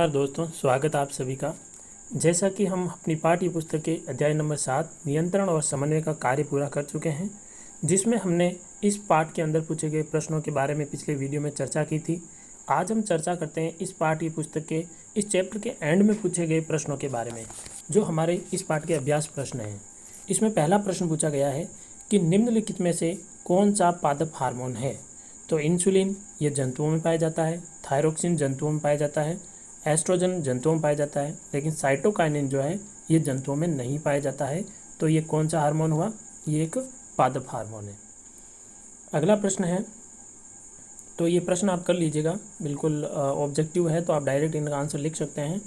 नमस्कार दोस्तों, स्वागत आप सभी का। जैसा कि हम अपनी पाठ्य पुस्तक के अध्याय नंबर 7 नियंत्रण और समन्वय का कार्य पूरा कर चुके हैं, जिसमें हमने इस पाठ के अंदर पूछे गए प्रश्नों के बारे में पिछले वीडियो में चर्चा की थी। आज हम चर्चा करते हैं इस पाठ्य पुस्तक के इस चैप्टर के एंड में पूछे गए प्रश्नों के बारे में, जो हमारे इस पाठ के अभ्यास प्रश्न हैं। इसमें पहला प्रश्न पूछा गया है कि निम्नलिखित में से कौन सा पादप हार्मोन है। तो इंसुलिन ये जंतुओं में पाया जाता है, थायरोक्सिन जंतुओं में पाया जाता है, एस्ट्रोजन जंतुओं में पाया जाता है, लेकिन साइटोकाइनिन जो है ये जंतुओं में नहीं पाया जाता है। तो ये कौन सा हार्मोन हुआ? ये एक पादप हार्मोन है। अगला प्रश्न है, तो ये प्रश्न आप कर लीजिएगा, बिल्कुल ऑब्जेक्टिव है, तो आप डायरेक्ट इनका आंसर लिख सकते हैं।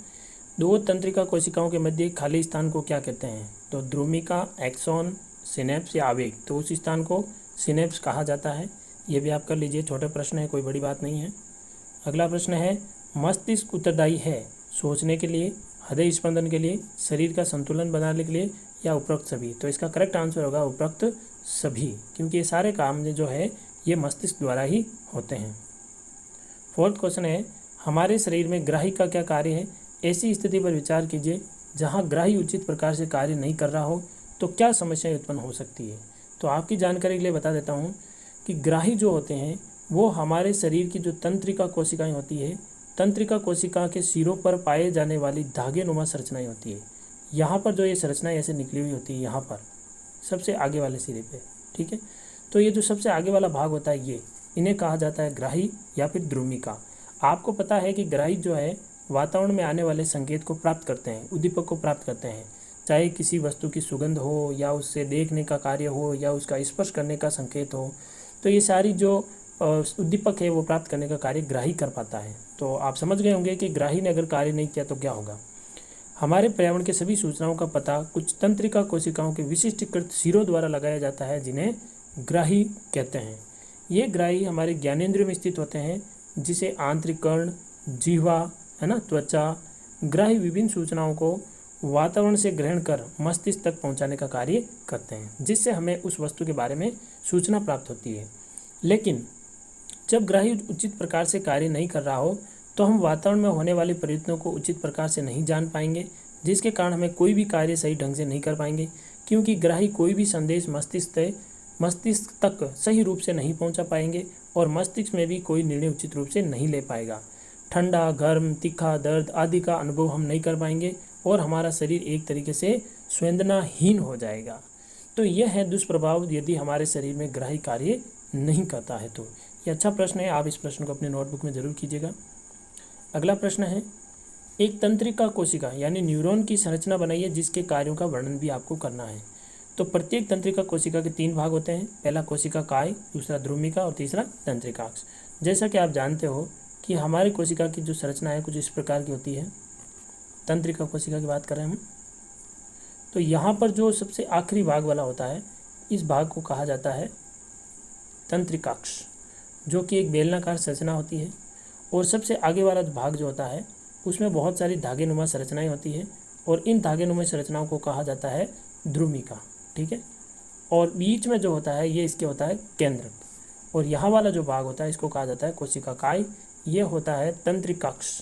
दो तंत्रिका कोशिकाओं के मध्य खाली स्थान को क्या कहते हैं? तो ध्रुमिका, एक्सॉन, सिनेप्स या आवेग, तो उस स्थान को सिनेप्स कहा जाता है। ये भी आप कर लीजिए, छोटे प्रश्न है, कोई बड़ी बात नहीं है। अगला प्रश्न है, मस्तिष्क उत्तरदायी है सोचने के लिए, हृदय स्पंदन के लिए, शरीर का संतुलन बनाने के लिए या उपरोक्त सभी? तो इसका करेक्ट आंसर होगा उपरोक्त सभी, क्योंकि ये सारे काम जो है ये मस्तिष्क द्वारा ही होते हैं। फोर्थ क्वेश्चन है, हमारे शरीर में ग्राही का क्या कार्य है? ऐसी स्थिति पर विचार कीजिए जहाँ ग्राही उचित प्रकार से कार्य नहीं कर रहा हो तो क्या समस्याएं उत्पन्न हो सकती है। तो आपकी जानकारी के लिए बता देता हूँ कि ग्राही जो होते हैं वो हमारे शरीर की जो तंत्रिका कोशिकाएं होती है, तंत्रिका कोशिका के सिरों पर पाए जाने वाली धागे नुमा संरचनाएं होती है। यहाँ पर जो ये संरचनाएं ऐसे निकली हुई होती है, यहाँ पर सबसे आगे वाले सिरे पे, ठीक है। तो ये जो सबसे आगे वाला भाग होता है ये, इन्हें कहा जाता है ग्राही या फिर ध्रुमिका। आपको पता है कि ग्राही जो है वातावरण में आने वाले संकेत को प्राप्त करते हैं, उद्दीपक को प्राप्त करते हैं, चाहे किसी वस्तु की सुगंध हो या उससे देखने का कार्य हो या उसका स्पर्श करने का संकेत हो। तो ये सारी जो उद्दीपक है वो प्राप्त करने का कार्य ग्राही कर पाता है। तो आप समझ गए होंगे कि ग्राही ने अगर कार्य नहीं किया तो क्या होगा। हमारे पर्यावरण के सभी सूचनाओं का पता कुछ तंत्रिका कोशिकाओं के विशिष्टकृत सिरों द्वारा लगाया जाता है, जिन्हें ग्राही कहते हैं। ये ग्राही हमारे ज्ञानेंद्रियों में स्थित होते हैं, जिसे आंतरिक कर्ण, जिह्वा है ना, त्वचा। ग्राही विभिन्न सूचनाओं को वातावरण से ग्रहण कर मस्तिष्क तक पहुँचाने का कार्य करते हैं, जिससे हमें उस वस्तु के बारे में सूचना प्राप्त होती है। लेकिन जब ग्राही उचित प्रकार से कार्य नहीं कर रहा हो तो हम वातावरण में होने वाली परिवर्तनों को उचित प्रकार से नहीं जान पाएंगे, जिसके कारण हमें कोई भी कार्य सही ढंग से नहीं कर पाएंगे, क्योंकि ग्राही कोई भी संदेश मस्तिष्क तक सही रूप से नहीं पहुंचा पाएंगे और मस्तिष्क में भी कोई निर्णय उचित रूप से नहीं ले पाएगा। ठंडा, गर्म, तीखा, दर्द आदि का अनुभव हम नहीं कर पाएंगे और हमारा शरीर एक तरीके से संवेदनाहीन हो जाएगा। तो यह है दुष्प्रभाव यदि हमारे शरीर में ग्राही कार्य नहीं करता है। तो ये अच्छा प्रश्न है, आप इस प्रश्न को अपने नोटबुक में ज़रूर कीजिएगा। अगला प्रश्न है, एक तंत्रिका कोशिका यानी न्यूरॉन की संरचना बनाइए जिसके कार्यों का वर्णन भी आपको करना है। तो प्रत्येक तंत्रिका कोशिका के 3 भाग होते हैं, पहला कोशिका काय, दूसरा ध्रुमिका और तीसरा तंत्रिकाक्ष। जैसा कि आप जानते हो कि हमारी कोशिका की जो संरचना है कुछ इस प्रकार की होती है। तंत्रिका कोशिका की बात करें हम, तो यहाँ पर जो सबसे आखिरी भाग वाला होता है, इस भाग को कहा जाता है तंत्रिकाक्ष, जो कि एक बेलनाकार संरचना होती है। और सबसे आगे वाला भाग जो होता है उसमें बहुत सारी धागे नुमा संरचनाएं होती है और इन धागे नुमा संरचनाओं को कहा जाता है ध्रुमिका, ठीक है। और बीच में जो होता है ये इसके होता है केंद्रक, और यहाँ वाला जो भाग होता है इसको कहा जाता है कोशिका काय। ये होता है तंत्रिकाक्ष।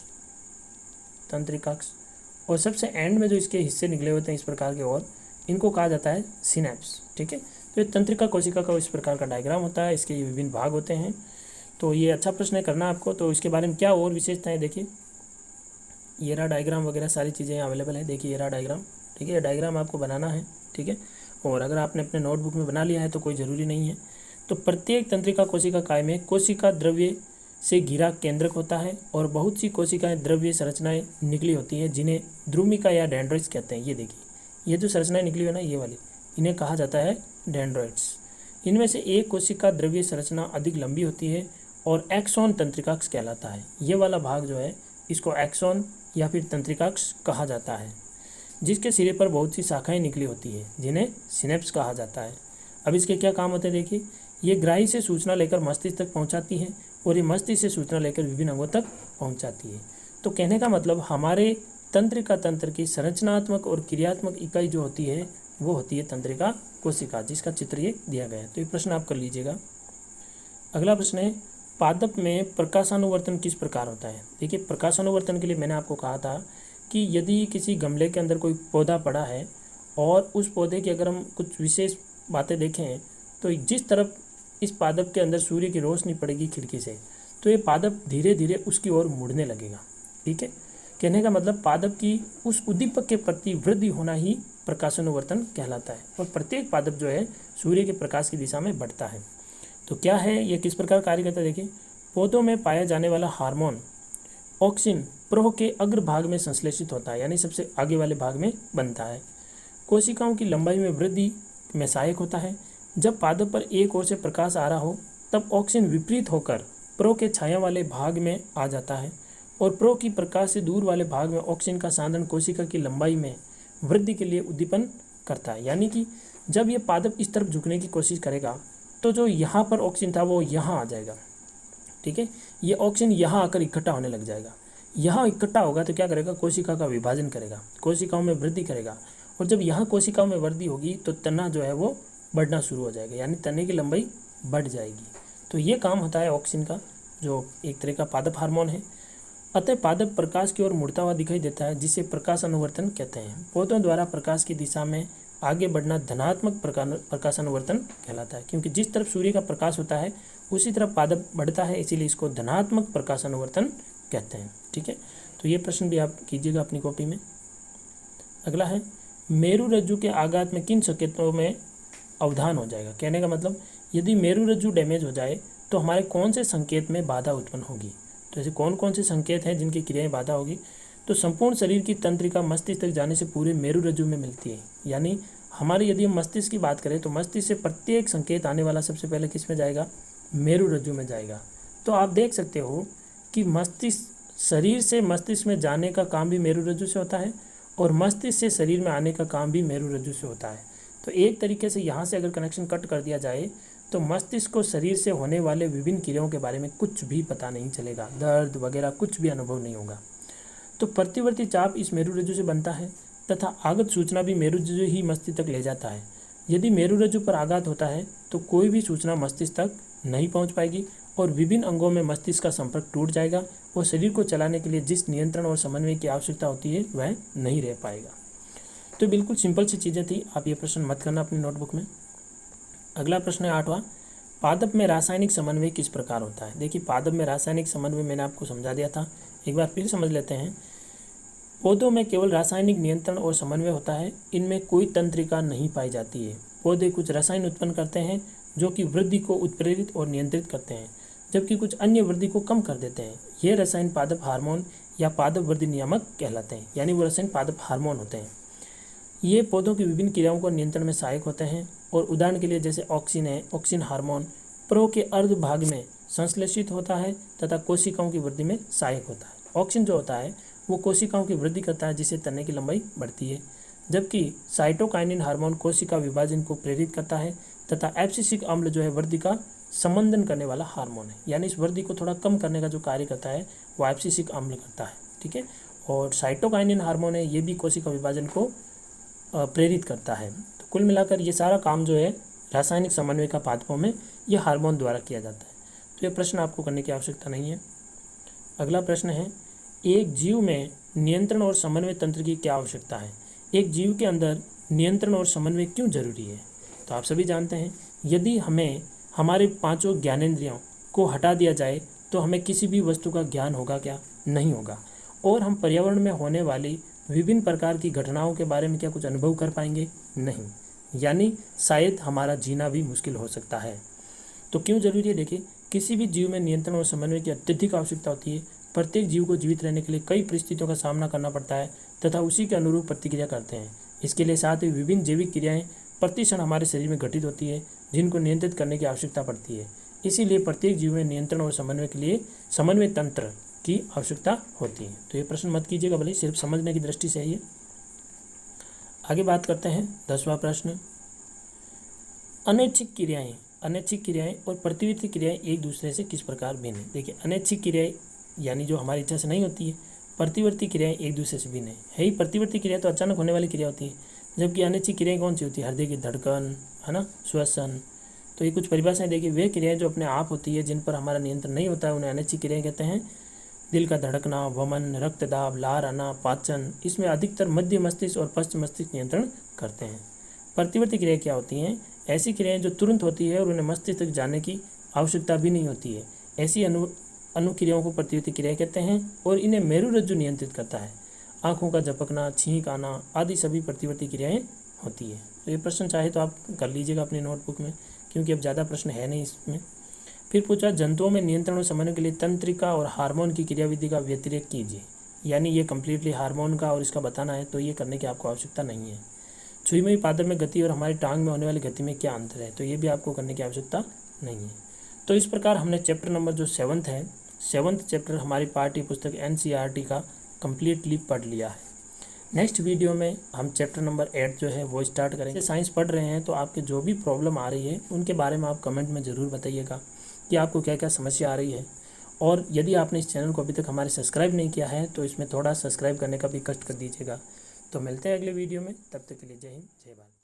और सबसे एंड में जो इसके हिस्से निकले होते हैं इस प्रकार के, और इनको कहा जाता है सिनेप्स, ठीक है। तो ये तंत्रिका कोशिका का इस प्रकार का डायग्राम होता है, इसके ये विभिन्न भाग होते हैं। तो ये अच्छा प्रश्न है, करना आपको। तो इसके बारे में क्या और विशेषताएं, देखिए ये रहा डायग्राम वगैरह सारी चीज़ें अवेलेबल है। देखिए ये रहा डायग्राम, ठीक है। ये डायग्राम आपको बनाना है, ठीक है। और अगर आपने अपने नोटबुक में बना लिया है तो कोई ज़रूरी नहीं है। तो प्रत्येक तंत्रिका कोशिका काय में कोशिका द्रव्य से घिरा केंद्रक होता है और बहुत सी कोशिकाएँ द्रव्य संरचनाएँ निकली होती हैं, जिन्हें ध्रुमिका या डेंड्राइट्स कहते हैं। ये देखिए ये जो संरचनाएँ निकली हुई है ना, ये वाली, इन्हें कहा जाता है डेंड्राइट्स। इनमें से एक कोशिका द्रव्य संरचना अधिक लंबी होती है और एक्सॉन तंत्रिकाक्ष कहलाता है। ये वाला भाग जो है इसको एक्सॉन या फिर तंत्रिकाक्ष कहा जाता है, जिसके सिरे पर बहुत सी शाखाएं निकली होती है, जिन्हें सिनेप्स कहा जाता है। अब इसके क्या काम होते हैं, देखिए ये ग्राही से सूचना लेकर मस्तिष्क तक पहुंचाती है और ये मस्तिष्क से सूचना लेकर विभिन्न अंगों तक पहुंचाती है। तो कहने का मतलब हमारे तंत्रिका तंत्र की संरचनात्मक और क्रियात्मक इकाई जो होती है वो होती है तंत्रिका कोशिका, जिसका चित्र ये दिया गया है। तो ये प्रश्न आप कर लीजिएगा। अगला प्रश्न है, पादप में प्रकाशानुवर्तन किस प्रकार होता है। देखिए, प्रकाशानुवर्तन के लिए मैंने आपको कहा था कि यदि किसी गमले के अंदर कोई पौधा पड़ा है और उस पौधे की अगर हम कुछ विशेष बातें देखें तो जिस तरफ इस पादप के अंदर सूर्य की रोशनी पड़ेगी खिड़की से, तो ये पादप धीरे धीरे उसकी ओर मुड़ने लगेगा। ठीक है, कहने का मतलब पादप की उस उद्दीपक के प्रति वृद्धि होना ही प्रकाशानुवर्तन कहलाता है और प्रत्येक पादप जो है सूर्य के प्रकाश की दिशा में बढ़ता है। तो क्या है, ये किस प्रकार कार्य करता है। देखिए, पौधों में पाया जाने वाला हार्मोन ऑक्सिन प्रोह के अग्रभाग में संश्लेषित होता है, यानी सबसे आगे वाले भाग में बनता है। कोशिकाओं की लंबाई में वृद्धि में सहायक होता है। जब पादप पर एक ओर से प्रकाश आ रहा हो तब ऑक्सिन विपरीत होकर प्रो के छाया वाले भाग में आ जाता है और प्रो की प्रकाश से दूर वाले भाग में ऑक्सिन का सांद्रण कोशिका की लंबाई में वृद्धि के लिए उद्दीपन करता है। यानी कि जब ये पादप इस तरफ झुकने की कोशिश करेगा तो जो यहाँ पर ऑक्सिन था वो यहाँ आ जाएगा। ठीक है, ये ऑक्सिन यहाँ आकर इकट्ठा होने लग जाएगा। यहाँ इकट्ठा होगा तो क्या करेगा, कोशिका का विभाजन करेगा, कोशिकाओं में वृद्धि करेगा और जब यहाँ कोशिकाओं में वृद्धि होगी तो तना जो है वो बढ़ना शुरू हो जाएगा, यानी तने की लंबाई बढ़ जाएगी। तो ये काम होता है ऑक्सिन का, जो एक तरह का पादप हार्मोन है। अतः पादप प्रकाश की ओर मुड़ता हुआ दिखाई देता है, जिसे प्रकाश अनुवर्तन कहते हैं। पौधों द्वारा प्रकाश की दिशा में आगे बढ़ना धनात्मक प्रकाशानुवर्तन कहलाता है, क्योंकि जिस तरफ सूर्य का प्रकाश होता है उसी तरफ पादप बढ़ता है, इसीलिए इसको धनात्मक प्रकाशानुवर्तन कहते हैं। ठीक है, तो ये प्रश्न भी आप कीजिएगा अपनी कॉपी में। अगला है, मेरु रज्जु के आघात में किन संकेतों में अवधान हो जाएगा। कहने का मतलब, यदि मेरु रज्जु डैमेज हो जाए तो हमारे कौन से संकेत में बाधा उत्पन्न होगी। तो ऐसे कौन कौन से संकेत हैं जिनकी क्रियाएं बाधा होगी। तो संपूर्ण शरीर की तंत्रिका मस्तिष्क तक जाने से पूरे मेरु रज्जु में मिलती है। यानी हमारी यदि हम मस्तिष्क की बात करें तो मस्तिष्क से प्रत्येक संकेत आने वाला सबसे पहले किस में जाएगा, मेरु रज्जु में जाएगा। तो आप देख सकते हो कि मस्तिष्क शरीर से मस्तिष्क में जाने का काम भी मेरु रज्जु से होता है और मस्तिष्क से शरीर में आने का काम भी मेरु रज्जु से होता है। तो एक तरीके से यहाँ से अगर कनेक्शन कट कर दिया जाए तो मस्तिष्क को शरीर से होने वाले विभिन्न क्रियाओं के बारे में कुछ भी पता नहीं चलेगा, दर्द वगैरह कुछ भी अनुभव नहीं होगा। तो प्रतिवर्ती चाप इस मेरु रज्जु से बनता है तथा आगत सूचना भी मेरु रज्जु ही मस्तिष्क तक ले जाता है। यदि मेरु रज्जु पर आघात होता है तो कोई भी सूचना मस्तिष्क तक नहीं पहुंच पाएगी और विभिन्न अंगों में मस्तिष्क का संपर्क टूट जाएगा और शरीर को चलाने के लिए जिस नियंत्रण और समन्वय की आवश्यकता होती है वह नहीं रह पाएगा। तो बिल्कुल सिंपल सी चीज़ें थी, आप ये प्रश्न मत करना अपनी नोटबुक में। अगला प्रश्न है 8वां, पादप में रासायनिक समन्वय किस प्रकार होता है। देखिए, पादप में रासायनिक समन्वय मैंने आपको समझा दिया था, एक बार फिर समझ लेते हैं। पौधों में केवल रासायनिक नियंत्रण और समन्वय होता है, इनमें कोई तंत्रिका नहीं पाई जाती है। पौधे कुछ रसायन उत्पन्न करते हैं जो कि वृद्धि को उत्प्रेरित और नियंत्रित करते हैं, जबकि कुछ अन्य वृद्धि को कम कर देते हैं। ये रसायन पादप हार्मोन या पादप वृद्धि नियामक कहलाते हैं, यानी वो रसायन पादप हार्मोन होते हैं। ये पौधों की विभिन्न क्रियाओं को नियंत्रण में सहायक होते हैं और उदाहरण के लिए जैसे ऑक्सिन है, ऑक्सिन हार्मोन प्रो के अर्ध भाग में संश्लेषित होता है तथा कोशिकाओं की वृद्धि में सहायक होता है। ऑक्सिन जो होता है वो कोशिकाओं की वृद्धि करता है, जिससे तने की लंबाई बढ़ती है, जबकि साइटोकाइनिन हार्मोन कोशिका विभाजन को प्रेरित करता है तथा एब्सिसिक अम्ल जो है वृद्धि का संबंधन करने वाला हार्मोन है, यानी इस वृद्धि को थोड़ा कम करने का जो कार्य करता है वो एब्सिसिक अम्ल करता है। ठीक है, और साइटोकाइनिन हार्मोन है, ये भी कोशिका विभाजन को प्रेरित करता है। तो कुल मिलाकर ये सारा काम जो है रासायनिक समन्वय का पादपों में ये हार्मोन द्वारा किया जाता है। तो ये प्रश्न आपको करने की आवश्यकता नहीं है। अगला प्रश्न है, एक जीव में नियंत्रण और समन्वय तंत्र की क्या आवश्यकता है। एक जीव के अंदर नियंत्रण और समन्वय क्यों जरूरी है। तो आप सभी जानते हैं, यदि हमें हमारे पांचों ज्ञानेंद्रियों को हटा दिया जाए तो हमें किसी भी वस्तु का ज्ञान होगा क्या, नहीं होगा। और हम पर्यावरण में होने वाली विभिन्न प्रकार की घटनाओं के बारे में क्या कुछ अनुभव कर पाएंगे, नहीं, यानी शायद हमारा जीना भी मुश्किल हो सकता है। तो क्यों जरूरी है। देखिए, किसी भी जीव में नियंत्रण और समन्वय की अत्यधिक आवश्यकता होती है। प्रत्येक जीव को जीवित रहने के लिए कई परिस्थितियों का सामना करना पड़ता है तथा उसी के अनुरूप प्रतिक्रिया करते हैं। इसके लिए साथ ही विभिन्न जैविक क्रियाएं प्रतिक्षण हमारे शरीर में घटित होती है, जिनको नियंत्रित करने की आवश्यकता पड़ती है। इसीलिए प्रत्येक जीव में नियंत्रण और समन्वय के लिए समन्वय तंत्र की आवश्यकता होती है। तो ये प्रश्न मत कीजिएगा, भले सिर्फ समझने की दृष्टि से है ये। आगे बात करते हैं 10वां प्रश्न, अनैच्छिक क्रियाएं। अनैच्छिक क्रियाएं और प्रतिवर्ती क्रियाएं एक दूसरे से किस प्रकार भिन्न है। देखिए, अनैच्छिक क्रियाएं यानी जो हमारी इच्छा से नहीं होती है, प्रतिवर्ती क्रियाएं एक दूसरे से भिन्न है ही। प्रतिवर्ती क्रिया तो अचानक होने वाली क्रिया होती है, जबकि अनैच्छिक क्रियाएं कौन सी होती है, हृदय की धड़कन, है ना, श्वसन। तो ये कुछ परिभाषाएं देखिए। वे क्रियाएं जो अपने आप होती है, जिन पर हमारा नियंत्रण नहीं होता है, उन्हें अनिच्छिक क्रियाएं कहते हैं। दिल का धड़कना, वमन, रक्तदाब, लार आना, पाचन, इसमें अधिकतर मध्य मस्तिष्क और पश्चिम मस्तिष्क नियंत्रण करते हैं। प्रतिवर्ती क्रियाएं क्या होती हैं? ऐसी क्रियाएं जो तुरंत होती है और उन्हें मस्तिष्क तक जाने की आवश्यकता भी नहीं होती है, ऐसी अनुक्रियाओं को प्रतिवर्ती क्रियाएं कहते हैं और इन्हें मेरुरज्जु नियंत्रित करता है। आँखों का झपकना, छींक आना आदि सभी प्रतिवर्ती क्रियाएं होती है। तो ये प्रश्न चाहे तो आप कर लीजिएगा अपनी नोटबुक में, क्योंकि अब ज़्यादा प्रश्न है नहीं इसमें। फिर पूछा, जंतुओं में नियंत्रण और समन्वय के लिए तंत्रिका और हार्मोन की क्रियाविधि का व्यतिरेक कीजिए। यानी ये कम्प्लीटली हार्मोन का और इसका बताना है, तो ये करने की आपको आवश्यकता नहीं है। छुई पादर में गति और हमारी टांग में होने वाली गति में क्या अंतर है, तो ये भी आपको करने की आवश्यकता नहीं है। तो इस प्रकार हमने चैप्टर नंबर जो 7th है, 7th चैप्टर हमारी पाठ्य पुस्तक NCERT का कम्प्लीटली पढ़ लिया है। नेक्स्ट वीडियो में हम चैप्टर नंबर 8 जो है वो स्टार्ट करेंगे। साइंस पढ़ रहे हैं तो आपके जो भी प्रॉब्लम आ रही है उनके बारे में आप कमेंट में ज़रूर बताइएगा कि आपको क्या क्या समस्या आ रही है। और यदि आपने इस चैनल को अभी तक हमारे सब्सक्राइब नहीं किया है तो इसमें थोड़ा सब्सक्राइब करने का भी कष्ट कर दीजिएगा। तो मिलते हैं अगले वीडियो में, तब तक के लिए जय हिंद, जय भारत।